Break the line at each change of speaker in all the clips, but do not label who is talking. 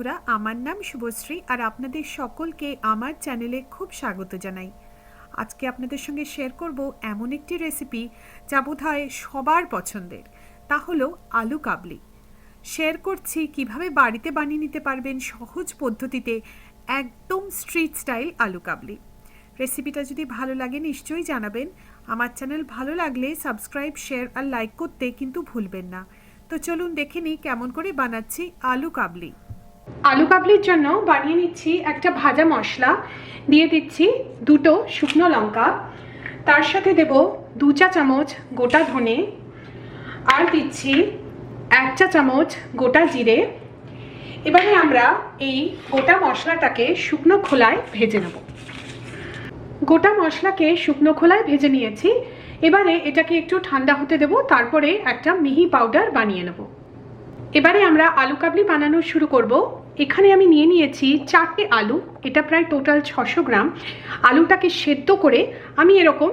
বন্ধুরা, আমার নাম শুভশ্রী আর আপনাদের সকলকে আমার চ্যানেলে খুব স্বাগত জানাই। আজকে আপনাদের সঙ্গে শেয়ার করব এমন একটি রেসিপি যা বোধহয় সবার পছন্দের, তা হলো আলু কাবলি। শেয়ার করছি কিভাবে বাড়িতে বানিয়ে নিতে পারবেন সহজ পদ্ধতিতে একদম স্ট্রিট স্টাইল আলু কাবলি। রেসিপিটা যদি ভালো লাগে নিশ্চয়ই জানাবেন। আমার চ্যানেল ভালো লাগলে সাবস্ক্রাইব, শেয়ার আর লাইক করতে কিন্তু ভুলবেন না। তো চলুন দেখে নিই কেমন করে বানাচ্ছি আলু কাবলি। আলু কাবলির জন্য বানিয়ে নিচ্ছি একটা ভাজা মশলা। দিয়ে দিচ্ছি দুটো শুকনো লঙ্কা, তার সাথে দেব 2 চা চামচ গোটা ধনে, আর দিচ্ছি 1 চা চামচ গোটা জিরে। এবারে আমরা এই গোটা মশলাটাকে শুকনো খোলায় ভেজে নেব। গোটা মশলাকে শুকনো খোলায় ভেজে নিয়েছি। এবারে এটাকে একটু ঠান্ডা হতে দেব, তারপরে একটা মিহি পাউডার বানিয়ে নেব। এবারে আমরা আলু কাবলি বানানো শুরু করব। এখানে আমি নিয়ে নিয়েছি 4টে আলু, এটা প্রায় টোটাল 600 গ্রাম। আলুটাকে সেদ্ধ করে আমি এরকম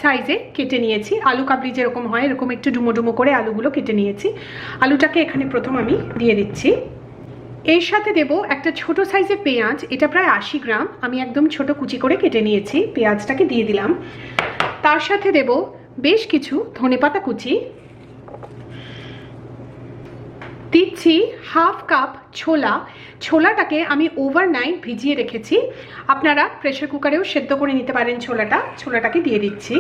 সাইজে কেটে নিয়েছি। আলু কাবলি যেরকম হয় এরকম একটু ডুমো ডুমো করে আলুগুলো কেটে নিয়েছি। আলুটাকে এখানে প্রথম আমি দিয়ে দিচ্ছি। এর সাথে দেব একটা ছোট সাইজের পেঁয়াজ, এটা প্রায় 80 গ্রাম, আমি একদম ছোট কুচি করে কেটে নিয়েছি। পেঁয়াজটাকে দিয়ে দিলাম। তার সাথে দেব বেশ কিছু ধনেপাতা কুচি, দিচ্ছি হাফ কাপ ছোলা। ছোলাটাকে আমি ওভারনাইট ভিজিয়ে রেখেছি, আপনারা প্রেসার কুকারেও সেদ্ধ করে নিতে পারেন। ছোলাটাকে দিয়ে দিচ্ছি।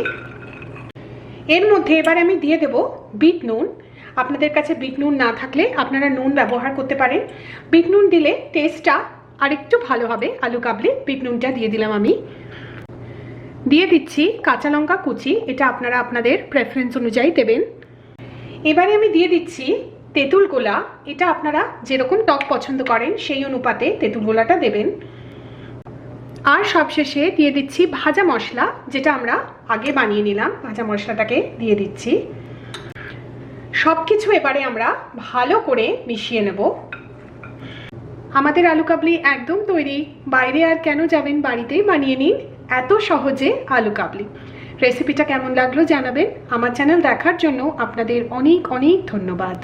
এর মধ্যে এবার আমি দিয়ে দেব বিট নুন। আপনাদের কাছে বিট নুন না থাকলে আপনারা নুন ব্যবহার করতে পারেন। বিট নুন দিলে টেস্টটা আরেকটু ভালো হবে আলু কাবলি। বিট নুনটা দিয়ে দিলাম আমি। দিয়ে দিচ্ছি কাঁচা লঙ্কা কুচি, এটা আপনারা আপনাদের প্রেফারেন্স অনুযায়ী দেবেন। এবারে আমি দিয়ে দিচ্ছি তেঁতুল গোলা, এটা আপনারা যেরকম টক পছন্দ করেন সেই অনুপাতে তেঁতুল গোলাটা দেবেন। আর সবশেষে দিয়ে দিচ্ছি ভাজা মশলা, যেটা আমরা আগে বানিয়ে নিলাম। ভাজা মশলাটাকে দিয়ে দিচ্ছি। সব কিছু এবারে আমরা ভালো করে মিশিয়ে নেব। আমাদের আলু কাবলি একদম তৈরি। বাইরে আর কেন যাবেন, বাড়িতেই বানিয়ে নিন এত সহজে আলু কাবলি। রেসিপিটা কেমন লাগলো জানাবেন। আমার চ্যানেল দেখার জন্য আপনাদের অনেক অনেক ধন্যবাদ।